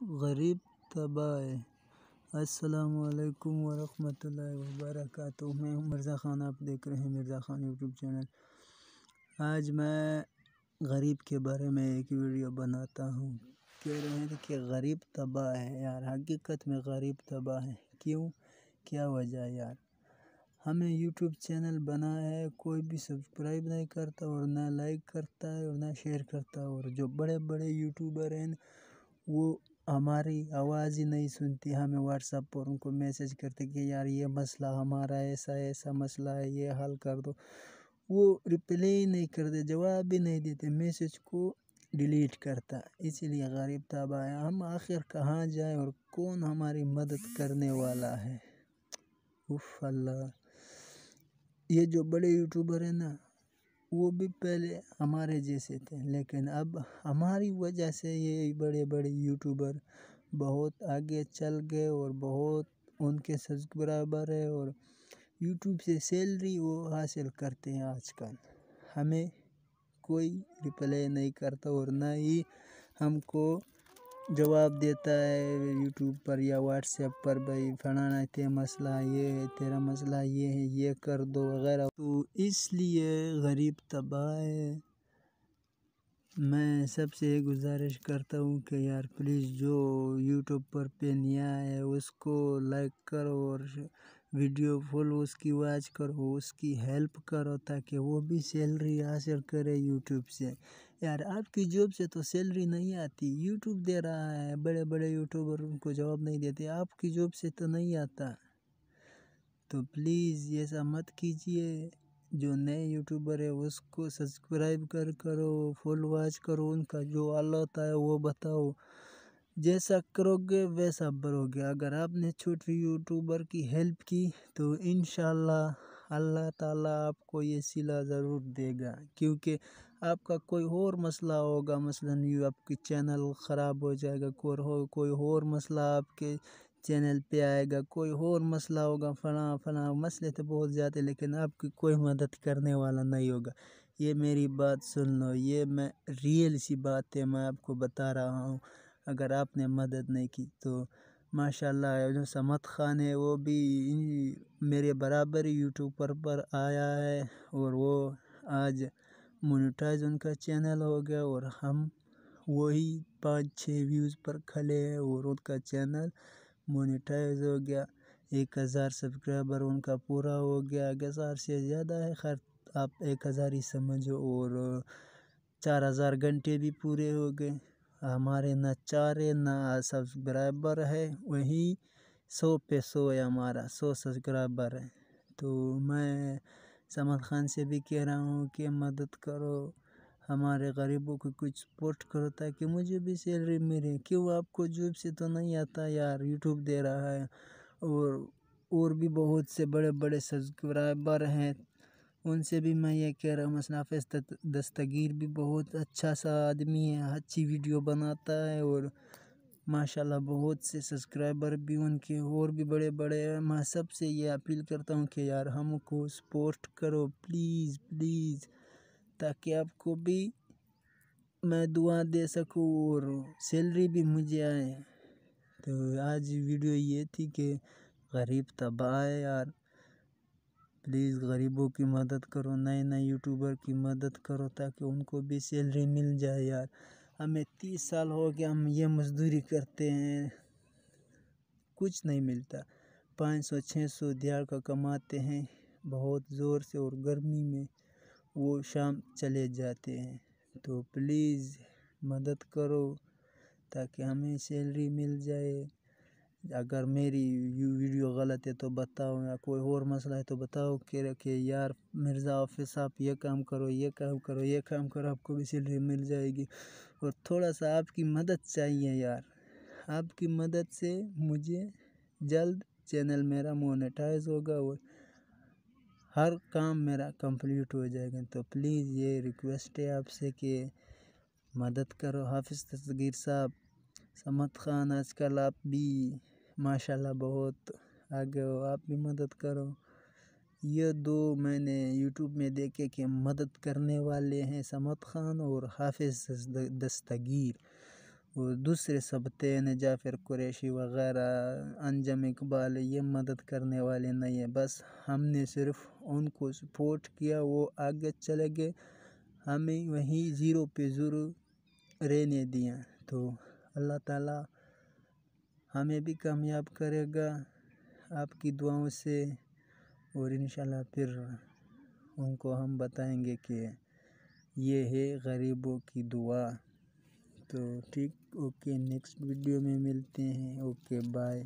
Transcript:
غریب تباہ ہے۔ السلام علیکم ورحمۃ اللہ وبرکاتہ۔ میں ہوں مرزا خان، آپ دیکھ رہے ہیں مرزا خان یوٹیوب چینل۔ آج میں غریب کے بارے میں ایک ویڈیو بناتا ہوں۔ کہہ رہے ہیں کہ غریب تباہ ہے یار، حقیقت میں غریب تباہ ہے۔ کیوں؟ کیا وجہ ہے یار؟ ہمیں یوٹیوب چینل بنا ہے، کوئی بھی سبسکرائب نہیں کرتا اور نہ لائک کرتا ہے اور نہ شیئر کرتا، اور جو بڑے بڑے یوٹیوبر ہیں وہ ہماری آواز ہی نہیں سنتی۔ ہمیں واٹس ایپ پر ان کو میسج کرتے کہ یار یہ مسئلہ ہمارا ایسا مسئلہ ہے، یہ حل کر دو۔ وہ رپلائی ہی نہیں کرتے، جواب بھی نہیں دیتے، میسج کو ڈیلیٹ کرتا۔ اسی لیے غریب تباہ ہے۔ ہم آخر کہاں جائیں اور کون ہماری مدد کرنے والا ہے؟ اف اللہ! یہ جو بڑے یوٹیوبر ہیں نا، وہ بھی پہلے ہمارے جیسے تھے، لیکن اب ہماری وجہ سے یہ بڑے بڑے یوٹیوبر بہت آگے چل گئے اور بہت ان کے سبسکرائبر ہے اور یوٹیوب سے سیلری وہ حاصل کرتے ہیں آج کل۔ ہمیں کوئی رپلائی نہیں کرتا اور نہ ہی ہم کو جواب دیتا ہے یوٹیوب پر یا واٹس ایپ پر، بھائی فلانا تیرا مسئلہ یہ ہے، تیرا مسئلہ یہ ہے، یہ کر دو وغیرہ۔ تو اس لیے غریب تباہ ہے۔ میں سب سے گزارش کرتا ہوں کہ یار پلیز جو یوٹیوب پر پہ نیا ہے اس کو لائک کرو اور ویڈیو فل اس کی واچ کرو، اس کی ہیلپ کرو تاکہ وہ بھی سیلری حاصل کرے یوٹیوب سے۔ یار آپ کی جاب سے تو سیلری نہیں آتی، یوٹیوب دے رہا ہے، بڑے بڑے یوٹیوبر ان کو جواب نہیں دیتے، آپ کی جاب سے تو نہیں آتا۔ تو پلیز ایسا مت کیجیے۔ جو نئے یوٹیوبر ہے اس کو سبسکرائب کرو، فل واچ کرو، ان کا جو حال ہوتا ہے وہ بتاؤ۔ جیسا کرو گے ویسا بھرو گے۔ اگر آپ نے چھوٹے یوٹیوبر کی ہیلپ کی تو انشاءاللہ اللہ تعالیٰ آپ کو یہ صلہ ضرور دے گا، کیونکہ آپ کا کوئی اور مسئلہ ہوگا، مثلاً آپ کی چینل خراب ہو جائے گا، کوئی اور مسئلہ آپ کے چینل پہ آئے گا، کوئی اور مسئلہ ہوگا، فلاں مسئلے تو بہت زیادہ، لیکن آپ کی کوئی مدد کرنے والا نہیں ہوگا۔ یہ میری بات سن لو، یہ میں ریئل سی بات ہے، میں آپ کو بتا رہا ہوں۔ اگر آپ نے مدد نہیں کی تو ماشاءاللہ جو سمت خان ہے وہ بھی میرے برابر یوٹیوب پر آیا ہے اور وہ آج مونیٹائز ان کا چینل ہو گیا، اور ہم وہی 5-6 ویوز پر کھلے ہیں اور ان کا چینل مونیٹائز ہو گیا۔ 1000 سبسکرائبر ان کا پورا ہو گیا، 1000 سے زیادہ ہے، خیر آپ 1000 ہی سمجھو، اور 4000 گھنٹے بھی پورے ہو گئے۔ ہمارے نہ 4 ہے نہ سبسکرائبر ہے، وہی 100 پہ 100 ہے، ہمارا 100 سبسکرائبر ہے۔ تو میں سمت خان سے بھی کہہ رہا ہوں کہ مدد کرو، ہمارے غریبوں کو کچھ سپورٹ کرو تاکہ مجھے بھی سیلری ملے۔ کیوں آپ کو جاب سے تو نہیں آتا یار، یوٹیوب دے رہا ہے، اور بھی بہت سے بڑے بڑے سبسکرائبر ہیں، ان سے بھی میں یہ کہہ رہا ہوں۔ مثلا حافظ دستگیر بھی بہت اچھا سا آدمی ہے، اچھی ویڈیو بناتا ہے اور ماشاءاللہ بہت سے سبسکرائبر بھی ان کے اور بھی بڑے بڑے ہیں۔ میں سب سے یہ اپیل کرتا ہوں کہ یار ہم کو سپورٹ کرو پلیز پلیز، تاکہ آپ کو بھی میں دعا دے سکوں اور سیلری بھی مجھے آئے۔ تو آج ویڈیو یہ تھی کہ غریب تباہ ہے یار، پلیز غریبوں کی مدد کرو، نئے یوٹیوبر کی مدد کرو تاکہ ان کو بھی سیلری مل جائے یار۔ ہمیں 30 سال ہو گیا، ہم یہ مزدوری کرتے ہیں، کچھ نہیں ملتا، 500-600 دیہڑ کا کماتے ہیں بہت زور سے، اور گرمی میں وہ شام چلے جاتے ہیں۔ تو پلیز مدد کرو تاکہ ہمیں سیلری مل جائے۔ اگر میری ویڈیو غلط ہے تو بتاؤ، یا کوئی اور مسئلہ ہے تو بتاؤ کہ یار مرزا حافظ آپ یہ کام کرو، یہ کام کرو، یہ کام کرو، آپ کو بھی سیلری مل جائے گی۔ اور تھوڑا سا آپ کی مدد چاہیے یار، آپ کی مدد سے مجھے جلد چینل میرا مونیٹائز ہوگا اور ہر کام میرا کمپلیٹ ہو جائے گا۔ تو پلیز یہ ریکویسٹ ہے آپ سے کہ مدد کرو۔ حافظ دستگیر صاحب، سمت خان، آج کل آپ بھی ماشاءاللہ بہت آگے ہو، آپ بھی مدد کرو۔ یہ دو میں نے یوٹیوب میں دیکھے کہ مدد کرنے والے ہیں، سمت خان اور حافظ دستگیر، اور دوسرے سبتین جعفر قریشی وغیرہ انجم اقبال یہ مدد کرنے والے نہیں ہیں، بس ہم نے صرف ان کو سپورٹ کیا، وہ آگے چلے گئے، ہمیں وہیں زیرو پہ زیرو رہنے دیا، تو اللہ تعالیٰ ہمیں بھی کامیاب کرے گا آپ کی دعاؤں سے، اور انشاءاللہ پھر ان کو ہم بتائیں گے کہ یہ ہے غریبوں کی دعا۔ تو ٹھیک، اوکے، نیکسٹ ویڈیو میں ملتے ہیں، اوکے، بائے۔